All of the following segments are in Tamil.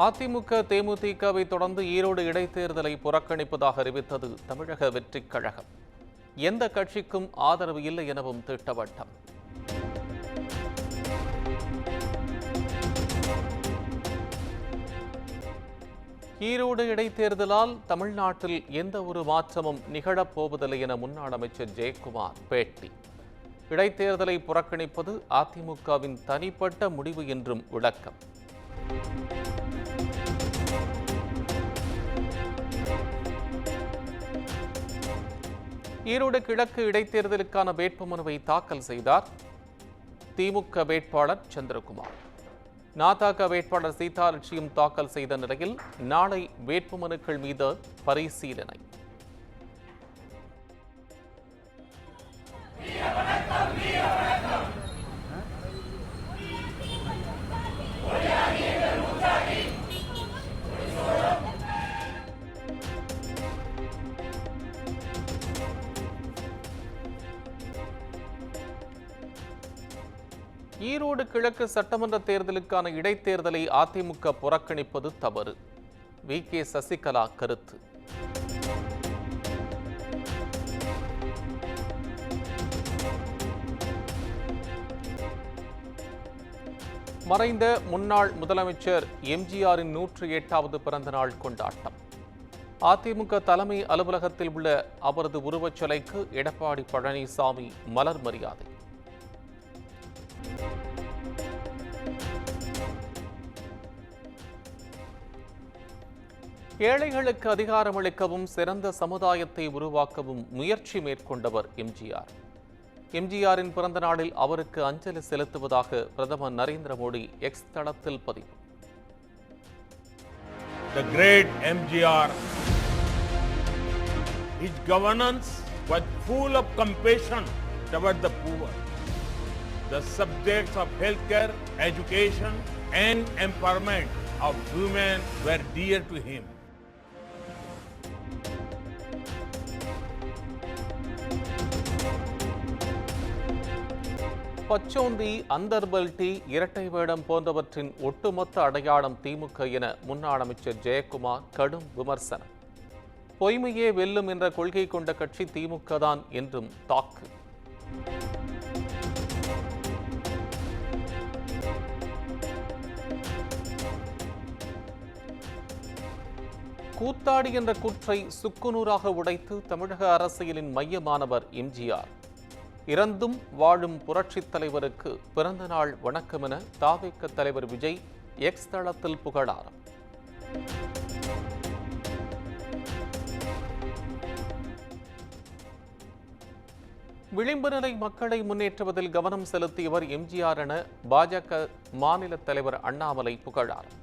அதிமுக தேமுதிகவை தொடர்ந்து ஈரோடு இடைத்தேர்தலை புறக்கணிப்பதாக அறிவித்தது தமிழக வெற்றிக் கழகம். எந்த கட்சிக்கும் ஆதரவு இல்லை எனவும் திட்டவட்டம். ஈரோடு இடைத்தேர்தலால் தமிழ்நாட்டில் எந்த ஒரு மாற்றமும் நிகழப்போவதில்லை என முன்னாள் அமைச்சர் ஜெயக்குமார் பேட்டி. இடைத்தேர்தலை புறக்கணிப்பது அதிமுகவின் தனிப்பட்ட முடிவு என்றும் விளக்கம். ஈரோடு கிழக்கு இடைத்தேர்தலுக்கான வேட்புமனுவை தாக்கல் செய்தார் திமுக வேட்பாளர் சந்திரகுமார். நாதாக வேட்பாளர் சீதாலட்சியம் தாக்கல் செய்த நிலையில் நாளை வேட்புமனுக்கள் மீது பரிசீலனை. ஈரோடு கிழக்கு சட்டமன்ற தேர்தலுக்கான இடைத்தேர்தலை அதிமுக புறக்கணிப்பது தவறு. வி.கே. சசிகலா கருத்து. மறைந்த முன்னாள் முதலமைச்சர் எம்ஜிஆரின் 108வது பிறந்த நாள் கொண்டாட்டம். அதிமுக தலைமை அலுவலகத்தில் உள்ள அவரது உருவச்சிலைக்கு எடப்பாடி பழனிசாமி மலர் மரியாதை. ஏழைகளுக்கு அதிகாரமளிக்கவும் சிறந்த சமுதாயத்தை உருவாக்கவும் முயற்சி மேற்கொண்டவர் எம்ஜிஆர். எம்ஜிஆரின் பிறந்த நாளில் அவருக்கு அஞ்சலி செலுத்துவதாக பிரதமர் நரேந்திர மோடி எக்ஸ் தளத்தில் பதிவு. The great MGR, his governance was full of compassion toward the poor. The subjects of healthcare, education, and empowerment of women were dear to him. பச்சோந்தி, அந்தர்பல் டீ, இரட்டை வேடம் போன்றவற்றின் ஒட்டுமொத்த அடையாளம் திமுக என முன்னாள் அமைச்சர் ஜெயக்குமார் கடும் விமர்சனம். பொய்மையே வெல்லும் என்ற கொள்கை கொண்ட கட்சி திமுக தான் என்றும் தாக்கு. கூத்தாடி என்ற கூற்றை சுக்குநூறாக உடைத்து தமிழக அரசியலின் மையமானவர் எம்ஜிஆர். இறந்தும் வாழும் புரட்சித் தலைவருக்கு பிறந்த நாள் வணக்கம் என தாவேக தலைவர் விஜய் எக்ஸ் தளத்தில் புகழாரம். விளிம்பு நிலை மக்களை முன்னேற்றுவதில் கவனம் செலுத்தியவர் எம்ஜிஆர் என பாஜக மாநில தலைவர் அண்ணாமலை புகழாரம்.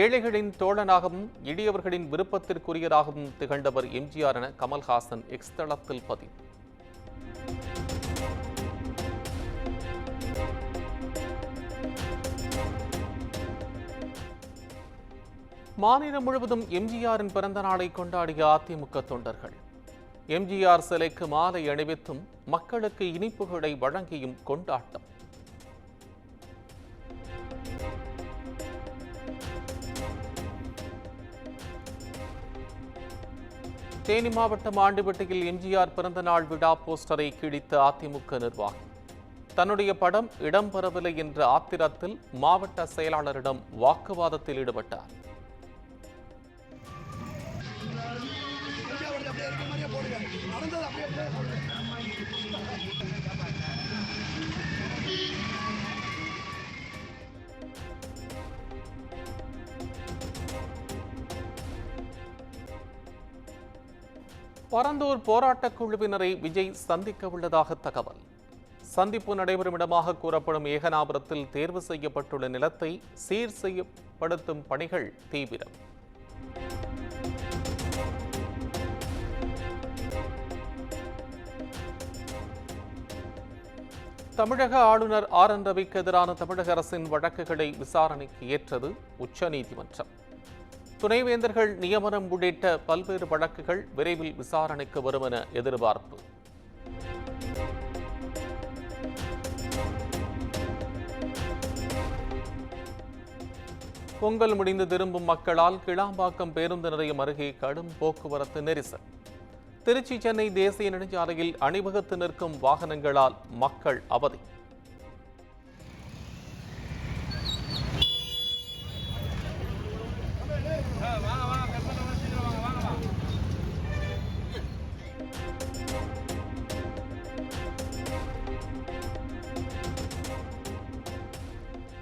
ஏழைகளின் தோழனாகவும் எளியவர்களின் விருப்பத்திற்குரியராகவும் திகழ்ந்தவர் எம்ஜிஆர் என கமல்ஹாசன் எக்ஸ் தளத்தில் பதிவு. மாநிலம் முழுவதும் எம்ஜிஆரின் பிறந்த நாளை கொண்டாடிய அதிமுக தொண்டர்கள் எம்ஜிஆர் சிலைக்கு மாலை அணிவித்தும் மக்களுக்கு இனிப்புகளை வழங்கியும் கொண்டாட்டம். தேனி மாவட்டம் ஆண்டிப்பட்டியில் எம்ஜிஆர் பிறந்த நாள் விழா போஸ்டரை கிழித்த அதிமுக நிர்வாகி. தன்னுடைய படம் இடம்பெறவில்லை என்ற ஆத்திரத்தில் மாவட்ட செயலாளரிடம் வாக்குவாதத்தில் ஈடுபட்டார். பரந்தூர் போராட்டக் குழுவினரை விஜய் சந்திக்க உள்ளதாக தகவல். சந்திப்பு நடைபெறும் இடமாக கூறப்படும் ஏகனாபுரத்தில் தேர்வு செய்யப்பட்டுள்ள நிலத்தை சீர் செய்யப்படுத்தும் பணிகள் தீவிரம். தமிழக ஆளுநர் ஆர்.என். ரவிக்கு எதிரான தமிழக அரசின் வழக்குகளை விசாரணைக்கு ஏற்றது உச்சநீதிமன்றம். துணைவேந்தர்கள் நியமனம் உள்ளிட்ட பல்வேறு வழக்குகள் விரைவில் விசாரணைக்கு வரும் என எதிர்பார்ப்பு. பொங்கல் முடிந்து திரும்பும் மக்களால் கிளாம்பாக்கம் பேருந்து நிலையம் அருகே கடும் போக்குவரத்து நெரிசல். திருச்சி சென்னை தேசிய நெடுஞ்சாலையில் அணிவகுத்து நிற்கும் வாகனங்களால் மக்கள் அவதி.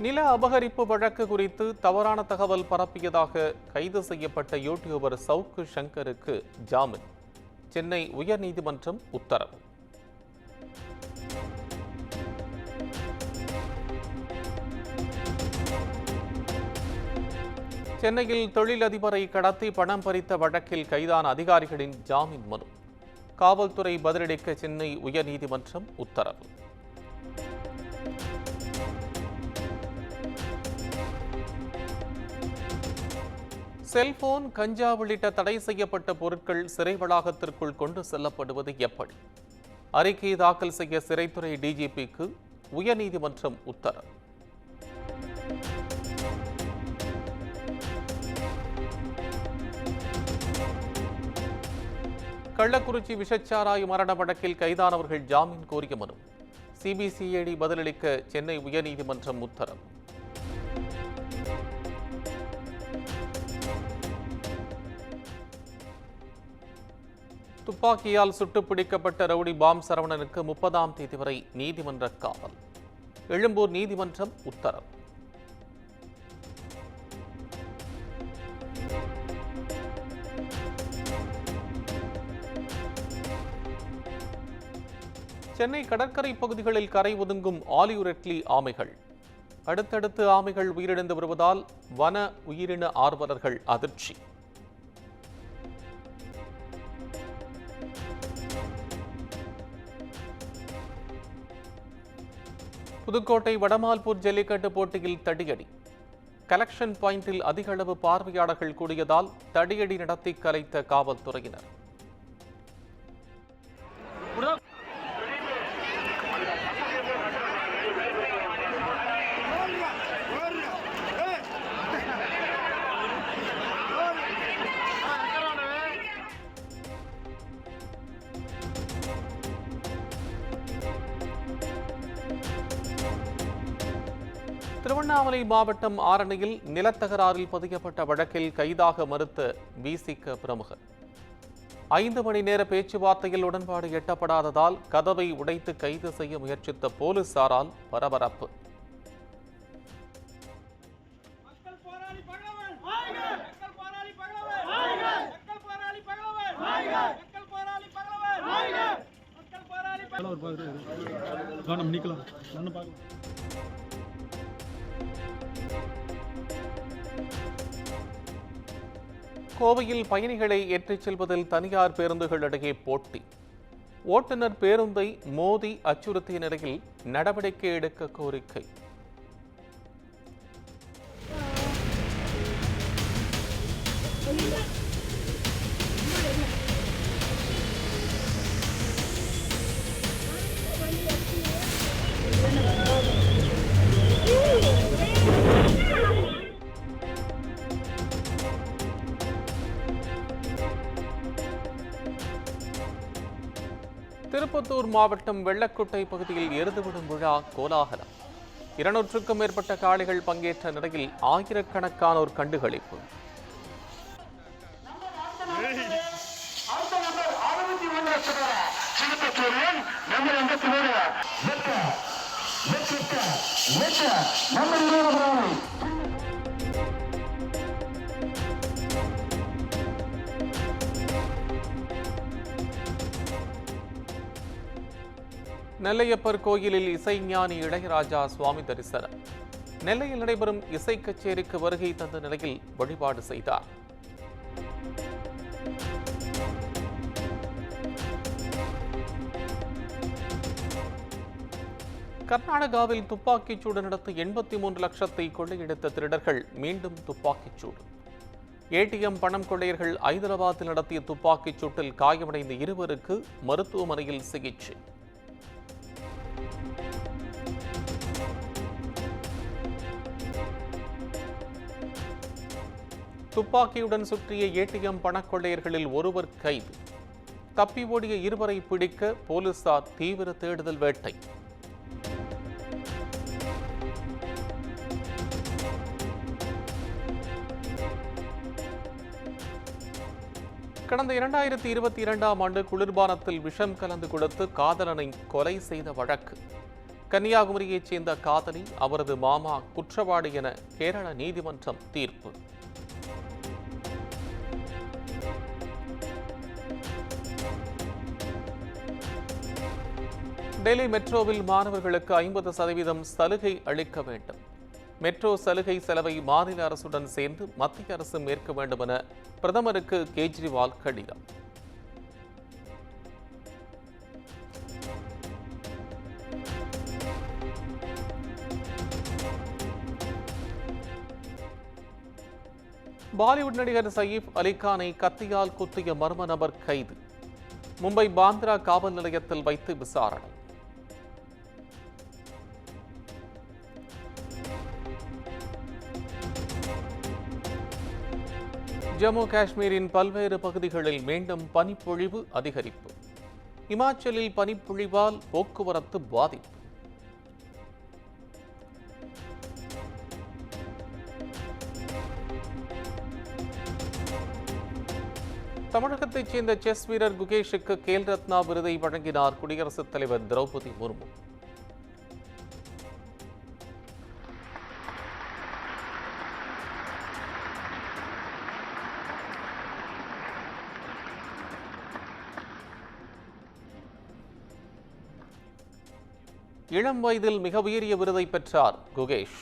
நில அபகரிப்பு வழக்கு குறித்து தவறான தகவல் பரப்பியதாக கைது செய்யப்பட்ட யூடியூபர் சவுக்கு சங்கருக்கு ஜாமீன். சென்னை உயர்நீதிமன்றம் உத்தரவு. சென்னையில் தொழிலதிபரை கடத்தி பணம் பறித்த வழக்கில் கைதான அதிகாரிகளின் ஜாமீன் மனு. காவல்துறை பதிலளிக்க சென்னை உயர்நீதிமன்றம் உத்தரவு. செல்போன், கஞ்சா உள்ளிட்ட தடை செய்யப்பட்ட பொருட்கள் சிறை வளாகத்திற்குள் கொண்டு செல்லப்படுவது எப்படி? அறிக்கை தாக்கல் செய்ய சிறைத்துறை டிஜிபிக்கு உயர்நீதிமன்றம் உத்தரவு. கள்ளக்குறிச்சி விஷச்சாராய மரண வழக்கில் கைதானவர்கள் ஜாமீன் கோரிய மனு. சிபிசிஐடி பதிலளிக்க சென்னை உயர்நீதிமன்றம் உத்தரவு. துப்பாக்கியால் சுட்டுப் பிடிக்கப்பட்ட ரவுடி பாம் சரவணனுக்கு 30ஆம் தேதி வரை நீதிமன்ற காவல். எழும்பூர் நீதிமன்றம் உத்தரவு. சென்னை கடற்கரை பகுதிகளில் கரை ஒதுங்கும் ஆலியுரெட்லி ஆமைகள். அடுத்தடுத்து ஆமைகள் உயிரிழந்து வருவதால் வன உயிரின ஆர்வலர்கள் அதிர்ச்சி. புதுக்கோட்டை வடமால்பூர் ஜல்லிக்கட்டு போட்டியில் தடியடி. கலெக்ஷன் பாயிண்டில் அதிக அளவு பார்வையாளர்கள் கூடியதால் தடியடி நடத்தி கலைத்த காவல்துறையினர். திருவண்ணாமலை மாவட்டம் ஆரணியில் நிலத்தகராறில் பதியப்பட்ட வழக்கில் கைதாக மறுத்த விசிக பிரமுகர். 5 மணி நேர பேச்சுவார்த்தையில் உடன்பாடு எட்டப்படாததால் கதவை உடைத்து கைது செய்ய முயற்சித்த போலீசாரால் பரபரப்பு. கோவையில் பயணிகளை ஏற்றிச் செல்வதில் தனியார் பேருந்துகள் இடையே போட்டி. ஓட்டுநர் பேருந்தை மோதி அச்சுறுத்திய நிலையில் நடவடிக்கை எடுக்க கோரிக்கை. திருப்பத்தூர் மாவட்டம் வெள்ளக்கோட்டை பகுதியில் எருதுவிடும் விழா கோலாகலம். 200க்கும் மேற்பட்ட காளைகள் பங்கேற்ற நிலையில் ஆயிரக்கணக்கானோர் கண்டுகளிப்பு. நெல்லையப்பர் கோயிலில் இசைஞானி இளையராஜா சுவாமி தரிசனம். நெல்லையில் நடைபெறும் இசை கச்சேரிக்கு வருகை தந்த நிலையில் வழிபாடு செய்தார். கர்நாடகாவில் துப்பாக்கிச்சூடு நடத்தி 83 லட்சத்தை கொள்ளையடித்த திருடர்கள் மீண்டும் துப்பாக்கிச்சூடு. ஏடிஎம் பணம் கொள்ளையர்கள் ஐதராபாத்தில் நடத்திய துப்பாக்கிச் சூட்டில் காயமடைந்த 2 மருத்துவமனையில் சிகிச்சை. துப்பாக்கியுடன் சுற்றிய ஏடிஎம் பணக்கொள்ளையர்களில் ஒருவர் கைது. தப்பி ஓடிய இருவரை பிடிக்க போலீசார் தீவிர தேடுதல் வேட்டை. கடந்த 2022ஆம் ஆண்டு குளிர்பானத்தில் விஷம் கலந்து கொடுத்து காதலனை கொலை செய்த வழக்கு. கன்னியாகுமரியைச் சேர்ந்த காதலி, அவரது மாமா குற்றவாளி என கேரள நீதிமன்றம் தீர்ப்பு. டெல்லி மெட்ரோவில் மாணவர்களுக்கு 50% சலுகை அளிக்க வேண்டும். மெட்ரோ சலுகை செலவை மாநில அரசுடன் சேர்ந்து மத்திய அரசு ஏற்க வேண்டும் என பிரதமருக்கு கேஜ்ரிவால் கடிதம். பாலிவுட் நடிகர் சயீஃப் அலிகானை கத்தியால் குத்திய மர்ம நபர் கைது. மும்பை பாந்த்ரா காவல் நிலையத்தில் வைத்து விசாரணை. ஜம்மு காஷ்மீரின் பல்வேறு பகுதிகளில் மீண்டும் பனிப்பொழிவு அதிகரிப்பு. இமாச்சலில் பனிப்பொழிவால் போக்குவரத்து பாதிப்பு. தமிழகத்தைச் சேர்ந்த செஸ் வீரர் குகேஷுக்கு கேல் ரத்னா விருதை வழங்கினார் குடியரசுத் தலைவர் திரௌபதி முர்மு. இளம் வயதில் மிக உயரிய விருதை பெற்றார் குகேஷ்.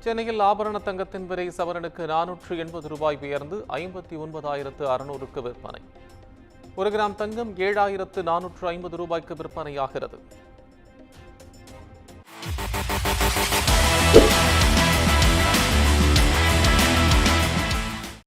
சென்னையில் ஆபரண தங்கத்தின் விலை சவரனுக்கு 480 ரூபாய் உயர்ந்து 59,600க்கு விற்பனை. 1 கிராம் தங்கம் 7,450 ரூபாய்க்கு விற்பனையாகிறது.